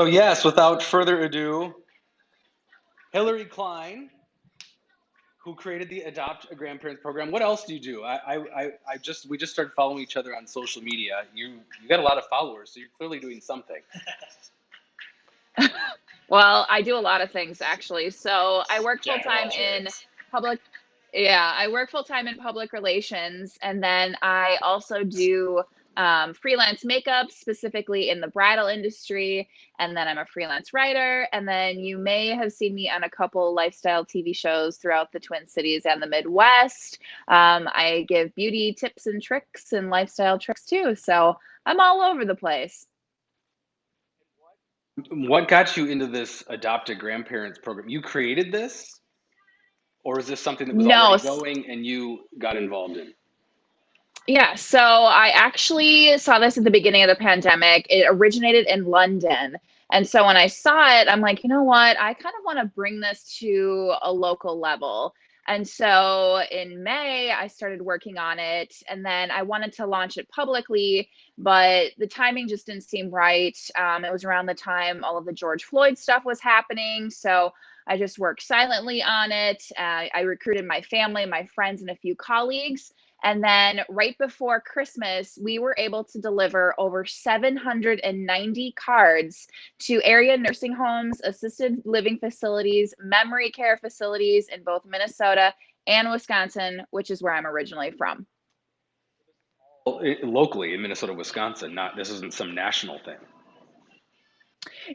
So yes, without further ado, Hillary Kline, who created the Adopt-A-Grandparent program. What else do you do? We just started following each other on social media. You got a lot of followers, so you're clearly doing something. Well, I do a lot of things actually. So I work full Jack of all time in trades. public, yeah, I work full time in public relations, and then I also do freelance makeup, specifically in the bridal industry. And then I'm a freelance writer. And then you may have seen me on a couple lifestyle TV shows throughout the Twin Cities and the Midwest. I give beauty tips and tricks and lifestyle tricks too. So I'm all over the place. What got you into this Adopt-A-Grandparents program? You created this, or is this something that was No, already going and you got involved in? yeah, so I actually saw this at the beginning of the pandemic. It originated in London. And so when I saw it, I'm like, you know what? I kind of want to bring this to a local level. And so in May, I started working on it. And then I wanted to launch it publicly, but the timing just didn't seem right. It was around the time all of the George Floyd stuff was happening. So I just worked silently on it. I recruited my family, my friends, and a few colleagues. And then right before Christmas, we were able to deliver over 790 cards to area nursing homes, assisted living facilities, memory care facilities in both Minnesota and Wisconsin, which is where I'm originally from. Well, locally in Minnesota, Wisconsin, not this isn't some national thing.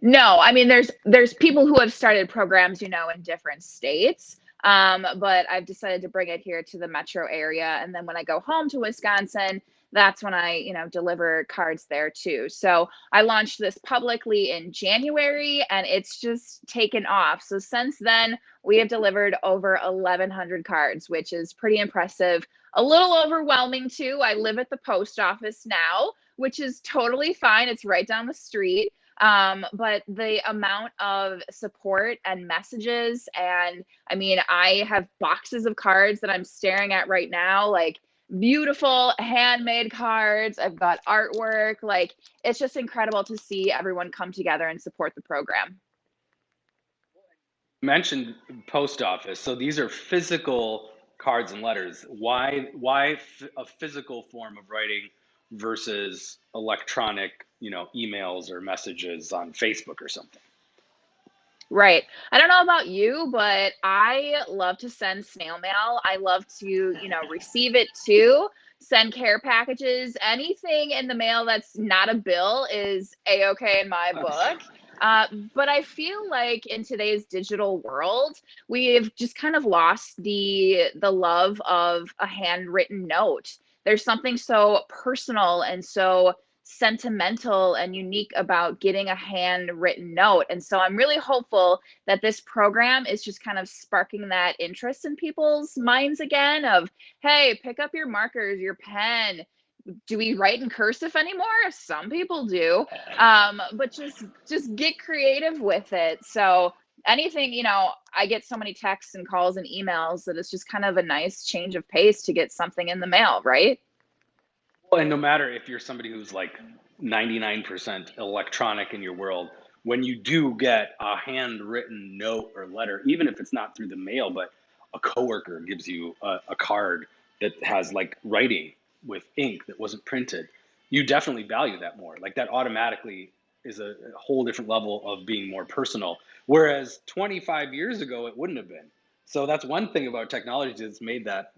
No, I mean there's people who have started programs, in different states. But I've decided to bring it here to the metro area, and then when I go home to Wisconsin, that's when I, deliver cards there too. So I launched this publicly in January, and it's just taken off. So since then, we have delivered over 1,100 cards, which is pretty impressive. A little overwhelming too. I live at the post office now, which is totally fine. It's right down the street. But the amount of support and messages, and I mean, I have boxes of cards that I'm staring at right now, like beautiful handmade cards. I've got artwork. Like, it's just incredible to see everyone come together and support the program. You mentioned post office, so these are physical cards and letters. Why a physical form of writing versus electronic, emails or messages on Facebook or something? Right. I don't know about you, but I love to send snail mail. I love to, receive it too, send care packages. Anything in the mail that's not a bill is a-okay in my book. Uh, but I feel like in today's digital world, we've just kind of lost the love of a handwritten note. There's something so personal and so sentimental and unique about getting a handwritten note. And so I'm really hopeful that this program is just kind of sparking that interest in people's minds again of, hey, pick up your markers, your pen. Do we write in cursive anymore? Some people do. But just get creative with it. So anything, I get so many texts and calls and emails that it's just kind of a nice change of pace to get something in the mail, right? Well, and no matter if you're somebody who's like 99% electronic in your world, when you do get a handwritten note or letter, even if it's not through the mail, but a coworker gives you a card that has like writing with ink that wasn't printed, you definitely value that more. Like that automatically is a whole different level of being more personal. Whereas 25 years ago, it wouldn't have been. So that's one thing about technology that's made that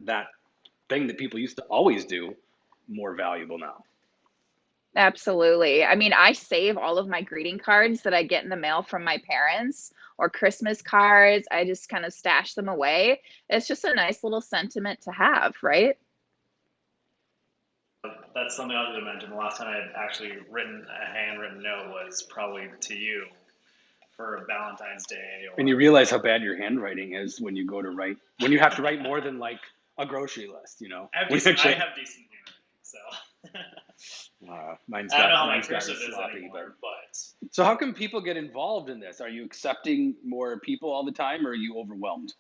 thing that people used to always do more valuable now. Absolutely. I mean, I save all of my greeting cards that I get in the mail from my parents or Christmas cards. I just kind of stash them away. It's just a nice little sentiment to have, right? That's something I was going to mention. The last time I had actually written a handwritten note was probably to you for Valentine's Day. And you realize how bad your handwriting is when you go to write, when you have to write more than like a grocery list, I have When decent, I actually- have decent humor, so mine's I don't know how got my mine's got cursive is sloppy, anymore, but So how can people get involved in this? Are you accepting more people all the time, or are you overwhelmed?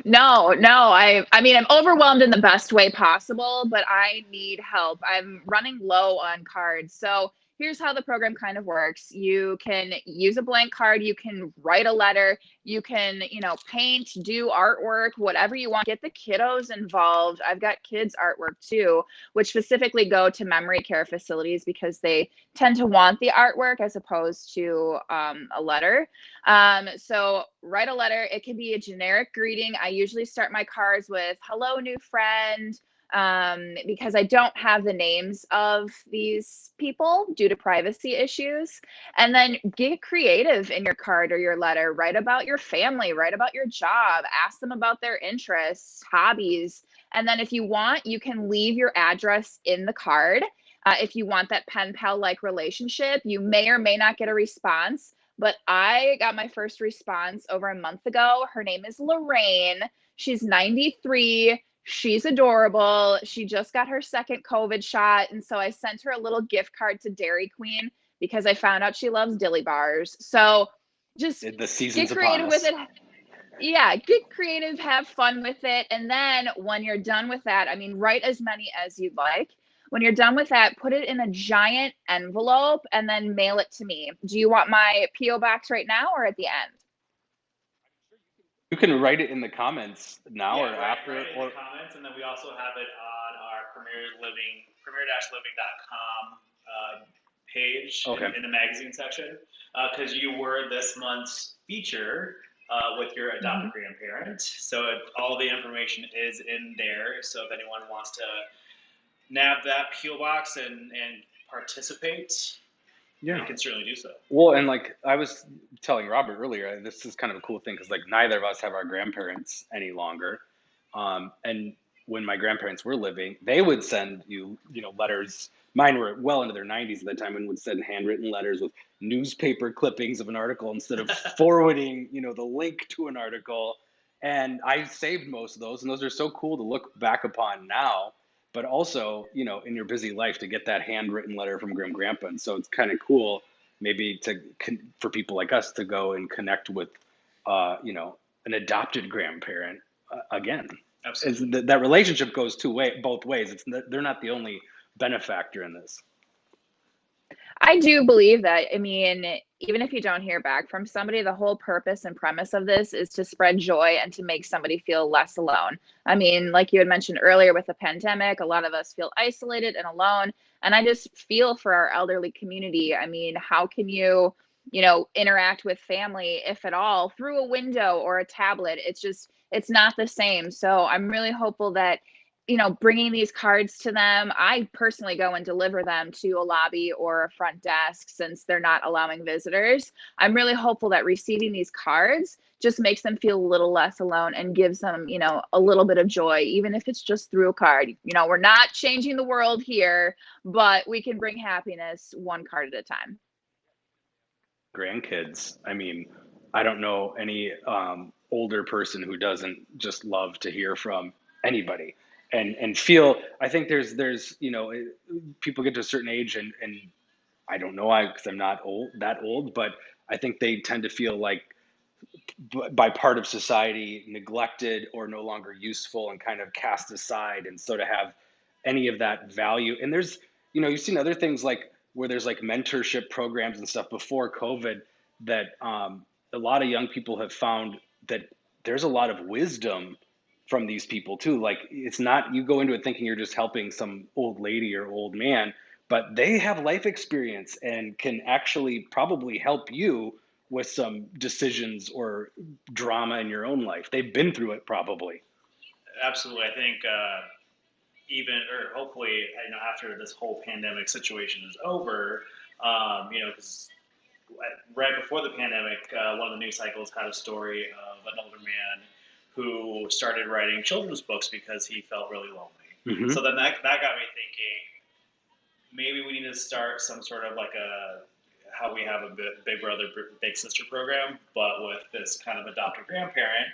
No, no. I mean, I'm overwhelmed in the best way possible, but I need help. I'm running low on cards. So here's how the program kind of works. You can use a blank card, you can write a letter, you can, paint, do artwork, whatever you want. Get the kiddos involved. I've got kids artwork too, which specifically go to memory care facilities because they tend to want the artwork as opposed to a letter. So write a letter. It can be a generic greeting. I usually start my cards with hello, new friend, because I don't have the names of these people due to privacy issues. And then get creative in your card or your letter. Write about your family, write about your job, ask them about their interests, hobbies. And then if you want, you can leave your address in the card. If you want that pen pal like relationship, you may or may not get a response. But I got my first response over a month ago. Her name is Lorraine. She's 93. She's adorable. She just got her second COVID shot. And so I sent her a little gift card to Dairy Queen because I found out she loves dilly bars. So just The season's get creative upon with us. it. Yeah, get creative, have fun with it. And then when you're done with that, I mean, write as many as you'd like. When you're done with that, put it in a giant envelope and then mail it to me. Do you want my P.O. box right now or at the end? You can write it in the comments now Yeah, or after, write it in or the comments, and then we also have it on our premier-living.com page Okay. in the magazine section, because you were this month's feature with your Adopt-A-Grandparent. So all the information is in there. So if anyone wants to nab that P.O. box and participate, yeah. they can certainly do so. Well, and like I was telling Robert earlier, this is kind of a cool thing because like neither of us have our grandparents any longer. And when my grandparents were living, they would send you, letters. Mine were well into their 90s at the time and would send handwritten letters with newspaper clippings of an article instead of forwarding, the link to an article. And I saved most of those, and those are so cool to look back upon now. But also, in your busy life, to get that handwritten letter from grandpa. And so it's kind of cool, maybe for people like us to go and connect with, an adopted grandparent again. Absolutely. That relationship goes both ways. They're not the only benefactor in this. I do believe that. I mean, even if you don't hear back from somebody, the whole purpose and premise of this is to spread joy and to make somebody feel less alone. I mean, like you had mentioned earlier with the pandemic, a lot of us feel isolated and alone. And I just feel for our elderly community. I mean, how can you, interact with family, if at all, through a window or a tablet? It's not the same. So I'm really hopeful that bringing these cards to them. I personally go and deliver them to a lobby or a front desk since they're not allowing visitors. I'm really hopeful that receiving these cards just makes them feel a little less alone and gives them, a little bit of joy, even if it's just through a card. We're not changing the world here, but we can bring happiness one card at a time. Grandkids. I mean, I don't know any older person who doesn't just love to hear from anybody and feel. I think there's people get to a certain age and I don't know because I'm not that old, but I think they tend to feel like by part of society neglected or no longer useful and kind of cast aside, and so to have any of that value. And there's you've seen other things like where there's like mentorship programs and stuff before COVID that a lot of young people have found that there's a lot of wisdom from these people too. Like it's not, you go into it thinking you're just helping some old lady or old man, but they have life experience and can actually probably help you with some decisions or drama in your own life. They've been through it probably. Absolutely. I think even, or hopefully, after this whole pandemic situation is over, because right before the pandemic, one of the news cycles had a story of an older man who started writing children's books because he felt really lonely. Mm-hmm. So then that got me thinking, maybe we need to start some sort of like how we have a big brother, big sister program, but with this kind of adopted grandparent,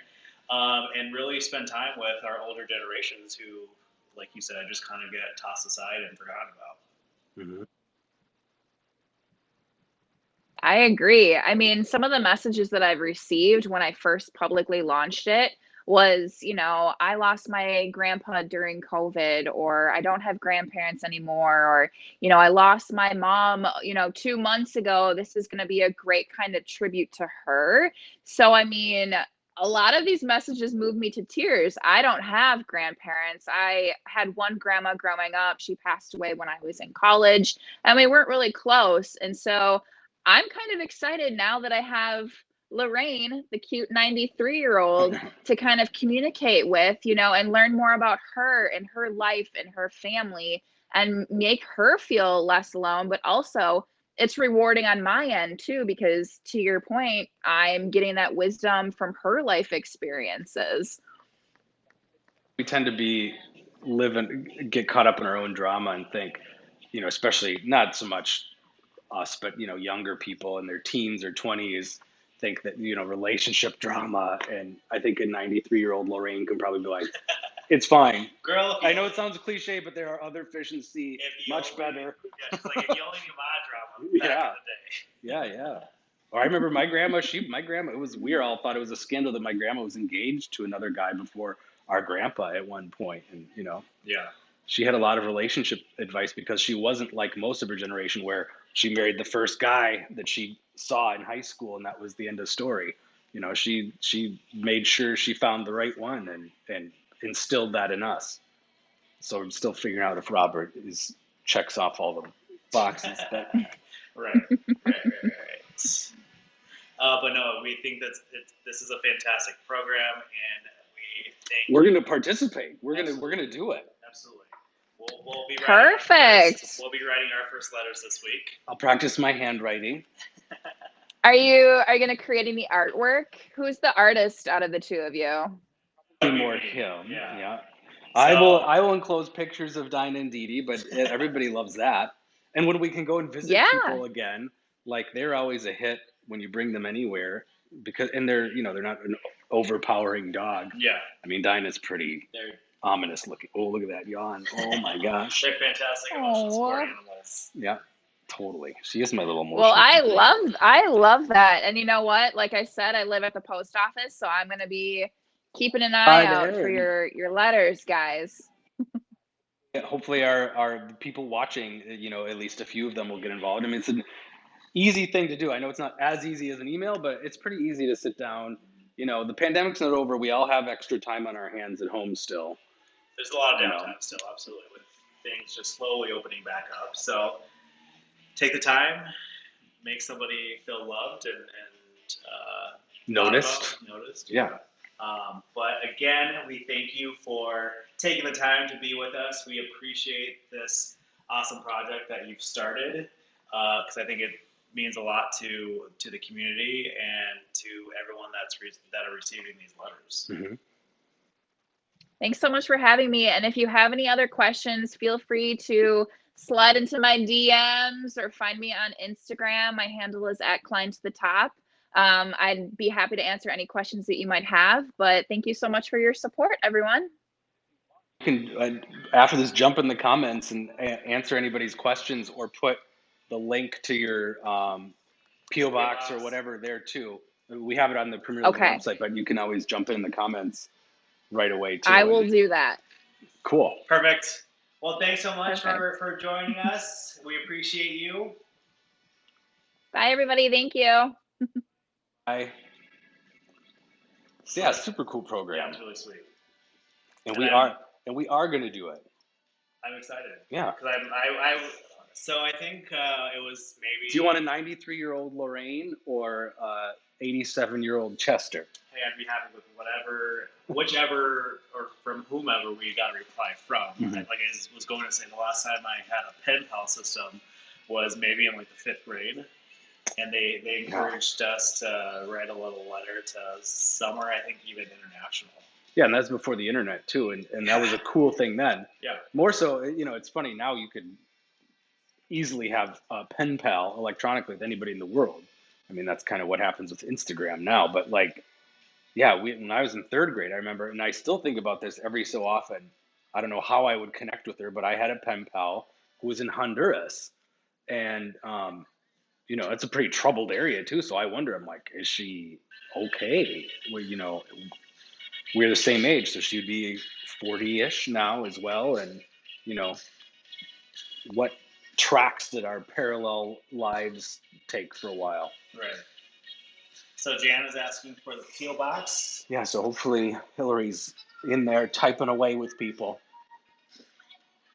and really spend time with our older generations who, like you said, just kind of get tossed aside and forgotten about. Mm-hmm. I agree. I mean, some of the messages that I've received when I first publicly launched it was, I lost my grandpa during COVID, or I don't have grandparents anymore, or, I lost my mom, 2 months ago. This is going to be a great kind of tribute to her. So, I mean, a lot of these messages move me to tears. I don't have grandparents. I had one grandma growing up. She passed away when I was in college, and we weren't really close. And so I'm kind of excited now that I have Lorraine, the cute 93-year-old, to kind of communicate with, and learn more about her and her life and her family, and make her feel less alone. But also, it's rewarding on my end too, because to your point, I'm getting that wisdom from her life experiences. We tend to get caught up in our own drama and think, especially not so much us, but younger people in their teens or 20s think that relationship drama. And I think a 93-year-old Lorraine can probably be like, it's fine. Girl, I know it sounds cliche, but there are other fish in the sea much better. Yeah, it's like if you only knew my drama back in the day. Yeah. Or I remember my grandma, we all thought it was a scandal that my grandma was engaged to another guy before our grandpa at one point. And, Yeah. she had a lot of relationship advice because she wasn't like most of her generation where she married the first guy that she saw in high school and that was the end of story. She made sure she found the right one and instilled that in us. So I'm still figuring out if Robert checks off all the boxes. But Right. But no, we think this is a fantastic program, and we think we're going to participate. We're going to do it. Absolutely. We'll be Perfect. We'll be writing our first letters this week. I'll practice my handwriting. Are you going to create any artwork? Who's the artist out of the two of you? More him. Yeah. So, I will enclose pictures of Dinah and Dee Dee, but everybody loves that. And when we can go and visit people again, like they're always a hit when you bring them anywhere and they're not an overpowering dog. Yeah. I mean, Dinah's pretty ominous looking. Oh, look at that yawn. Oh my gosh. They're fantastic emotional support animals. Yeah, totally. She is my little emotional. Well, I love that. And you know what? Like I said, I live at the post office, so I'm going to be keeping an eye out for your letters, guys. Yeah, hopefully our people watching, at least a few of them will get involved. I mean, it's an easy thing to do. I know it's not as easy as an email, but it's pretty easy to sit down. The pandemic's not over. We all have extra time on our hands at home still. There's a lot of downtime still, absolutely, with things just slowly opening back up. So take the time, make somebody feel loved and noticed. Yeah. But again, we thank you for taking the time to be with us. We appreciate this awesome project that you've started because I think it means a lot to the community and to everyone that are receiving these letters. Mm-hmm. Thanks so much for having me. And if you have any other questions, feel free to slide into my DMs or find me on Instagram. My handle is @KlineToTheTop. I'd be happy to answer any questions that you might have, but thank you so much for your support, everyone. You can, after this, jump in the comments and answer anybody's questions or put the link to your P.O. box or whatever there too. We have it on the Premier Living website, but you can always jump in the comments right away too. I will do that. Cool. Perfect. Well, thanks so much for joining us. We appreciate you. Bye, everybody. Thank you. Bye. Yeah, super cool program. Yeah, it's really sweet. And we are going to do it. I'm excited. Yeah. Because so I think it was maybe. Do you want a 93-year-old Lorraine or 87-year-old Chester? Hey, I'd be happy with whichever, or from whomever we got a reply from. Mm-hmm. Like I was going to say, the last time I had a pen pal system was maybe in like the 5th grade. And they encouraged us to write a little letter to somewhere, I think even international. Yeah, and that's before the internet too, and that was a cool thing then. Yeah. More so, it's funny now you could easily have a pen pal electronically with anybody in the world. I mean, that's kind of what happens with Instagram now. But when I was in 3rd grade, I remember, and I still think about this every so often. I don't know how I would connect with her, but I had a pen pal who was in Honduras, and it's a pretty troubled area too. So I wonder, I'm like, is she okay? Well, we're the same age, so she'd be 40-ish now as well. And you know, what tracks did our parallel lives take for a while? Right. So Jan is asking for the PO box. Yeah, so hopefully Hillary's in there typing away with people.